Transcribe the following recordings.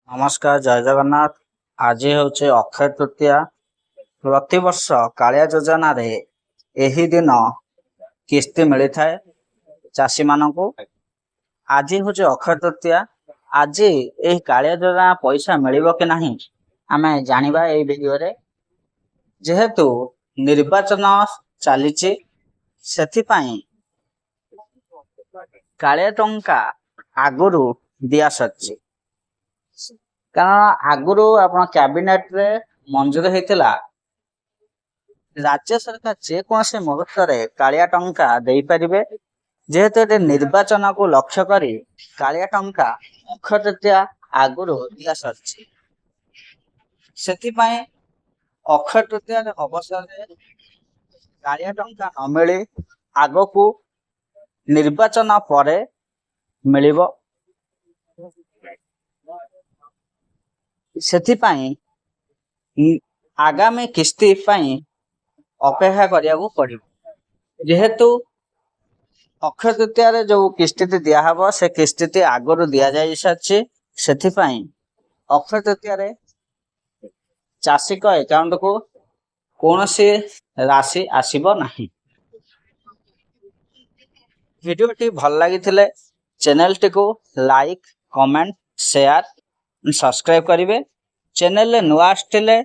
नमस्कार जय जगन्नाथ। आज हूँ अक्षय तृतीया। प्रतिवर्ष कालिया योजना रे एही दिन किस्ती मिली थाए चाषी मानू। आज हूँ अक्षय तृतीया। आज यही कालिया योजना पैसा मिलिबो कि नहीं आमे जानिबा एई वीडियो रे। जेहेतु निर्वाचन चलीची सेथिपाई कालिया टंका आगुरु दिया सच्ची, कारण आगुरु आपण कैबिनेट रे मंजूर होता राज्य सरकार जेकोसी मुहूर्त कालिया टंका दे पारिबे। जेहेतु ये निर्वाचन को लक्ष्य करी कालिया टंका अक्षय तृतीया आगुरु दिया सच्ची, सेथिपाई अक्षय तृतीया अवसर कालिया टंका न मिली आगकू निर्वाचन परे मिलिबो। सेथिपाई आगामी किस्ती पाई अपेक्षा करियाकू पड़िबो। जेहेतु अक्षय तृतीया रे जो किस्ती दिया हबो से किस्ती आगरु दिया जाई साची, सेथिपाई अक्षय तृतीया रे चाषी को अकाउंट को कौनसी राशि आसीबो नहीं। वीडियो टी भल लगी चैनल टी को लाइक कमेंट शेयर सब्सक्राइब करिवे। चैनल ले नुआ आस्तिले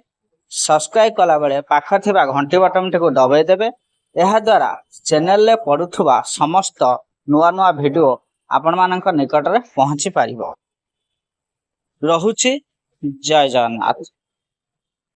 सब्सक्राइब कला बेले पाख थिबा घंटी बटन टी को दबाई देबे। एहा द्वारा चैनल ले पडुथुबा समस्त नुआ नुआ वीडियो आपण मानक निकट रे पहुंची पारिबो। रहुची जय जगन्नाथ।